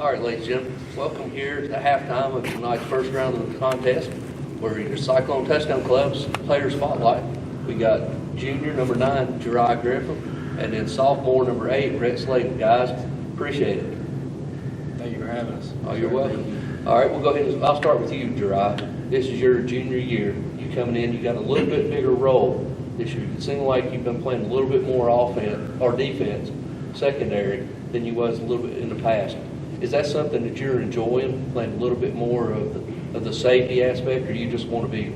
All right, ladies and gentlemen, welcome here to halftime of tonight's first round of the contest, where your Cyclone Touchdown Club's player spotlight. We got junior number 9, Jeriah Griffin, and then sophomore number 8, Rhett Slagle. Guys, appreciate it. Thank you for having us. Oh, you're welcome. All right, we'll go ahead and I'll start with you, Jeriah. This is your junior year. You coming in, you got a little bit bigger role this year. It seems like you've been playing a little bit more offense or defense, secondary, than you was a little bit in the past. Is that something that you're enjoying, playing a little bit more of the safety aspect, or you just want to be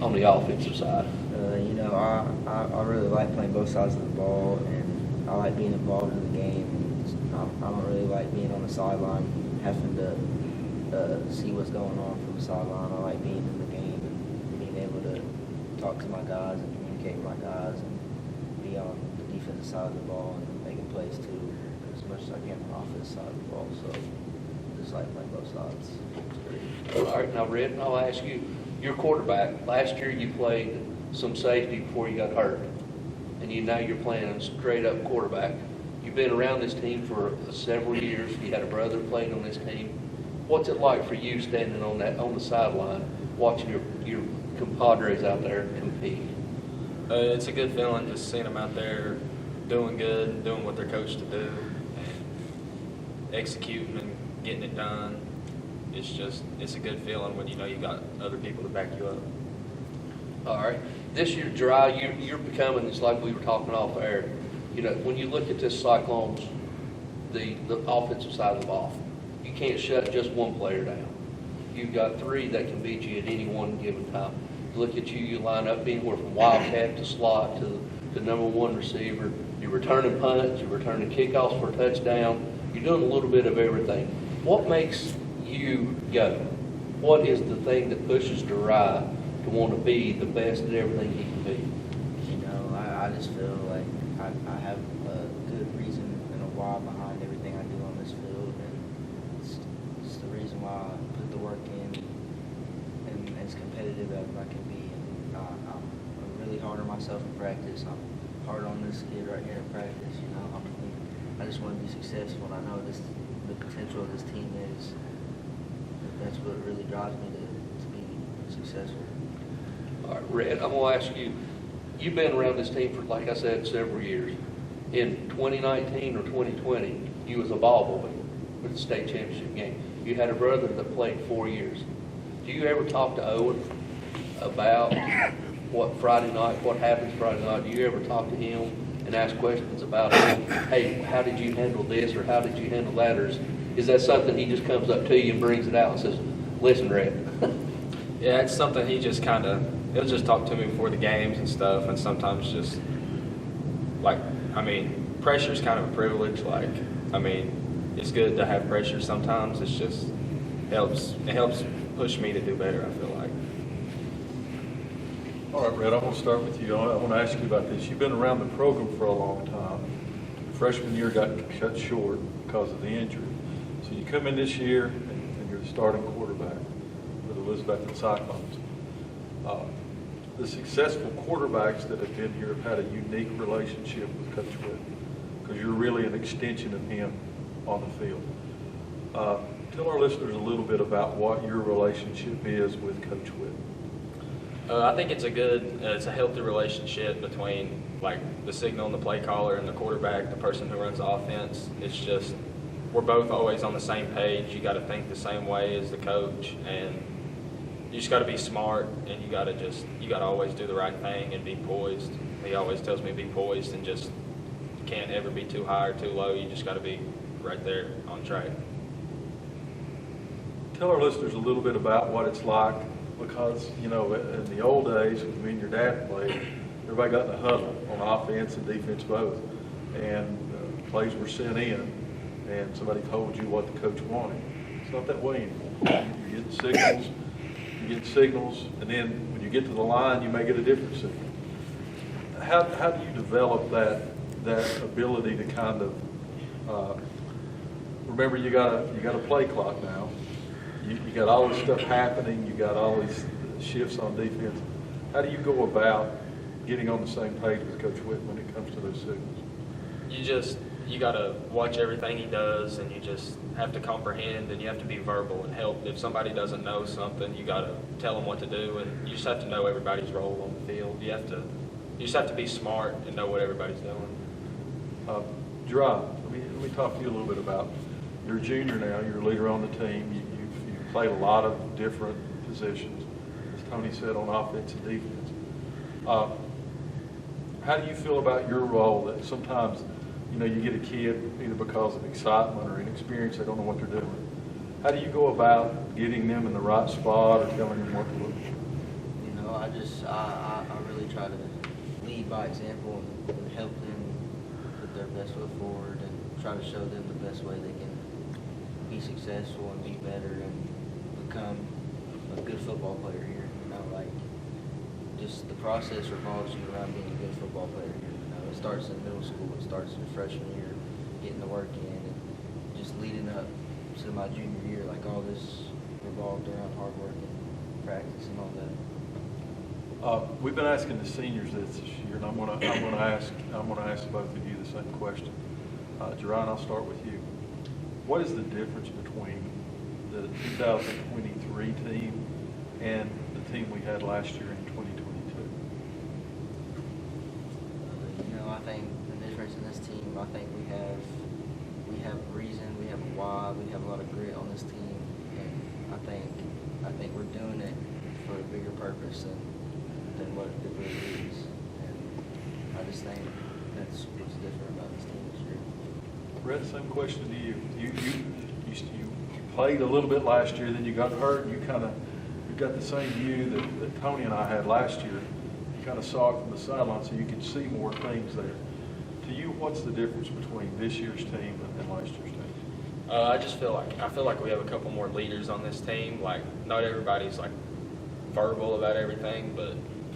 on the offensive side? I really like playing both sides of the ball, and I like being involved in the game. I don't really like being on the sideline, having to see what's going on from the sideline. I like being in the game and being able to talk to my guys and communicate with my guys and be on the defensive side of the ball and making plays too, as much as I can on the offensive side of the ball. So I just like playing both sides. It's great. All right, now, Rhett, I'll ask you, your quarterback, last year you played some safety before you got hurt, and now you're playing a straight-up quarterback. You've been around this team for several years. You had a brother playing on this team. What's it like for you standing on the sideline, watching your compadres out there compete? It's a good feeling just seeing them out there doing good, doing what they're coached to do, executing and getting it done. It's a good feeling when you know you got other people to back you up. All right. This year, Jeriah, you're becoming, it's like we were talking off air. When you look at this Cyclones, the offensive side of the ball, you can't shut just one player down. You've got 3 that can beat you at any one given time. Look at you line up anywhere from wildcat to slot to the number 1 receiver. You're returning punts, you're returning kickoffs for a touchdown. You're doing a little bit of everything. What makes you go? What is the thing that pushes Jeriah to want to be the best at everything he can be? I just feel like I have a good reason and a why behind everything I do on this field, and it's the reason why I put the work in and as competitive as I can be. And I'm really hard on myself in practice. I'm hard on this kid right here in practice. I just want to be successful, and I know the potential of this team is. That's what really drives me to be successful. All right, Rhett, I'm going to ask you, you've been around this team for, like I said, several years. In 2019 or 2020, you was a ball boy for the state championship game. You had a brother that played 4 years. Do you ever talk to Owen about what happens Friday night? Do you ever talk to him and ask questions about, hey, how did you handle this, or how did you handle that, or is that something he just comes up to you and brings it out and says, listen, Rhett? Yeah, it's something he'll just talk to me before the games and stuff, and sometimes just, pressure is kind of a privilege. It's good to have pressure sometimes. It helps push me to do better, I feel like. All right, Rhett, I want to start with you. I want to ask you about this. You've been around the program for a long time. Freshman year got cut short because of the injury. So you come in this year, and you're the starting quarterback with Elizabeth and Cyclones. The successful quarterbacks that have been here have had a unique relationship with Coach Whit, because you're really an extension of him on the field. Tell our listeners a little bit about what your relationship is with Coach Whit. I think it's a healthy relationship between the signal and the play caller and the quarterback, the person who runs the offense. It's just we're both always on the same page. You got to think the same way as the coach, and you just got to be smart, and you got to always do the right thing and be poised. He always tells me be poised and just can't ever be too high or too low. You just got to be right there on track. Tell our listeners a little bit about what it's like, because in the old days when me and your dad played, everybody got in a huddle on offense and defense both, and plays were sent in, and somebody told you what the coach wanted. It's not that way anymore. You're getting signals, and then when you get to the line, you may get a different signal. How do you develop that ability to kind of remember you got a play clock now. You got all this stuff happening. You got all these shifts on defense. How do you go about getting on the same page with Coach Whit when it comes to those signals? you got to watch everything he does, and you just have to comprehend, and you have to be verbal and help. If somebody doesn't know something, you got to tell them what to do, and you just have to know everybody's role on the field. You just have to be smart and know what everybody's doing. Jeriah, let me talk to you a little bit about, you're a junior now, you're a leader on the team, you've played a lot of different positions, as Tony said, on offense and defense. How do you feel about your role that sometimes, you get a kid either because of excitement or inexperience, they don't know what they're doing. How do you go about getting them in the right spot or telling them what to look for? I really try to lead by example and help them put their best foot forward and try to show them the best way they can be successful and be better and become a good football player here. Just the process revolves around being a good football player here. It starts in middle school, it starts in freshman year, getting the work in, and just leading up to my junior year. All this revolved around hard work and practice and all that. We've been asking the seniors this year, and I'm going to ask both of you the same question. Jeriah, I'll start with you. What is the difference between the 2023 team and the team we had last year in 2022? I think the difference in this team, I think we have a reason, we have a why, we have a lot of grit on this team, and I think we're doing it for a bigger purpose than what it really is. And I just think that's what's different about this team this year. Rhett, same question to you. You played a little bit last year, then you got hurt, and you got the same view that Tony and I had last year. You kind of saw it from the sideline, so you could see more things there. To you, what's the difference between this year's team and last year's team? I feel like we have a couple more leaders on this team. Not everybody's verbal about everything, but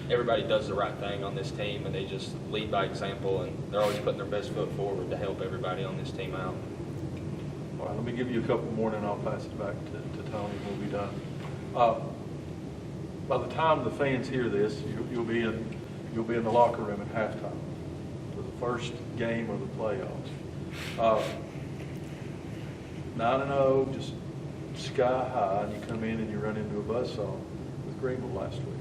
everybody does the right thing on this team, and they just lead by example, and they're always putting their best foot forward to help everybody on this team out. All right, let me give you a couple more, and I'll pass it back to Tony. We'll be done. By the time the fans hear this, you'll be in the locker room at halftime for the first game of the playoffs. 9-0, just sky high, and you come in and you run into a buzzsaw with Greenville last week.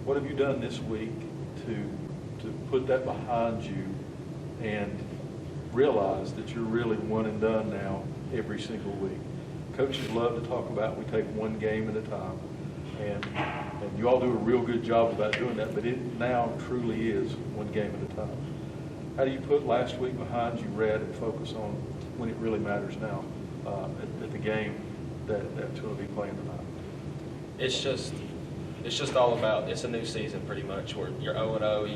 What have you done this week to put that behind you and realize that you're really one and done now every single week? Coaches love to talk about we take one game at a time, and you all do a real good job about doing that, but it now truly is one game at a time. How do you put last week behind you, Rhett, and focus on when it really matters now at the game that's going to be playing tonight? It's just all about, it's a new season pretty much where you're 0-0.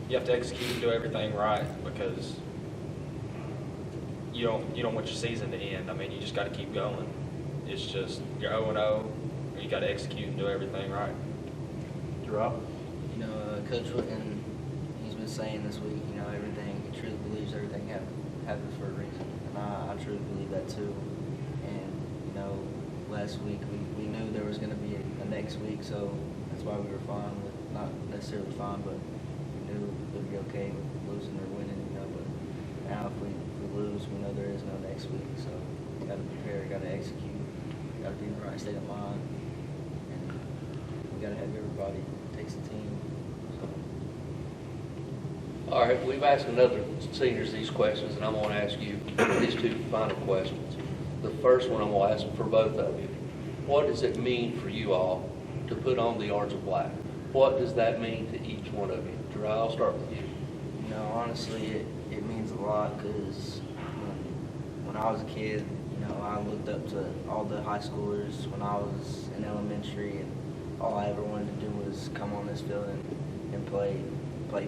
You have to execute and do everything right, because you don't want your season to end. You just got to keep going. It's just you're 0-0, and you got to execute and do everything right. Jeriah? Coach Whitten, he's been saying this week, everything, he truly believes everything happens for a reason, and I truly believe that too. And last week we knew there was going to be a next week, so that's why we were fine with, not necessarily fine, but we knew it would be okay with losing or winning, but now if we lose, we know there is no next week, so we got to prepare, got to execute, got to be in the right state of mind, and we got to have everybody takes the team. All right, we've asked another seniors these questions, and I'm going to ask you these two final questions. The first one I'm going to ask for both of you. What does it mean for you all to put on the orange and black? What does that mean to each one of you? Jeriah, I'll start with you. Honestly, it means a lot, because when I was a kid, I looked up to all the high schoolers when I was in elementary, and all I ever wanted to do was come on this field and play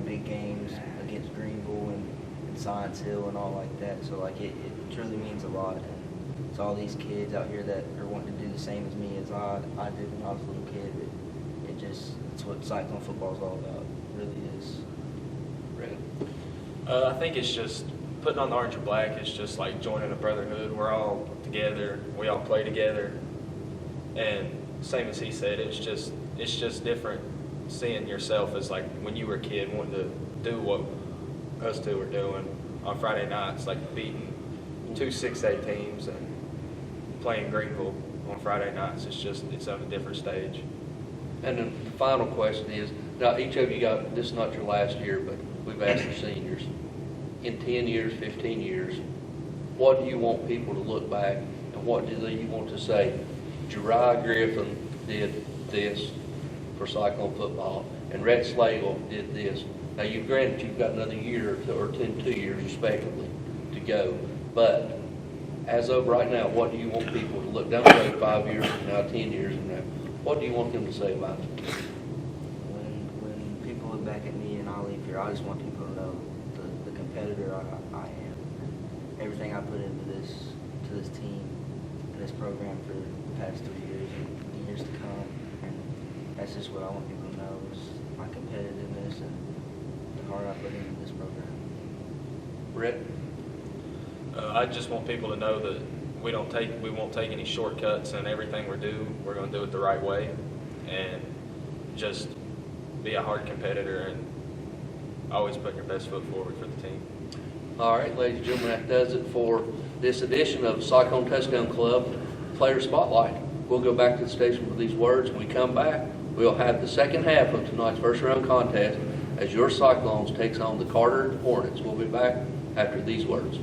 big games against Greenville and Science Hill and all like that. So it truly means a lot. And to all these kids out here that are wanting to do the same as me as I did when I was a little kid, it's what Cyclone football is all about. It really is. Rhett? I think it's just putting on the orange and black. It's just like joining a brotherhood. We're all together. We all play together. And same as he said, it's just different seeing yourself as when you were a kid wanting to do what us two are doing on Friday nights, like beating 2 6A teams and playing Greenville on Friday nights. It's on a different stage. And then the final question is, now each of you got, this is not your last year, but we've asked the seniors, in 10 years, 15 years, what do you want people to look back and what do you want to say? Jeriah Griffin did this for Cyclone football and Rhett Slagle did this. Now granted you've got another year or 2 years respectively to go, but as of right now, what do you want people to look down the road 5 years from now, 10 years from now? What do you want them to say about it? When people look back at me and I leave here, I just want people to know the competitor I am. Everything I put into this team and this program for the past 3 years and the years to come. And that's just what I want people to know is my competitiveness and the heart I put into this program. Rhett? I just want people to know that we won't take any shortcuts in everything we do. We're going to do it the right way and just be a hard competitor and always put your best foot forward for the team. All right, ladies and gentlemen, that does it for this edition of Cyclone Touchdown Club Player Spotlight. We'll go back to the station with these words. When we come back, we'll have the second half of tonight's first round contest as your Cyclones takes on the Carter Hornets. We'll be back after these words.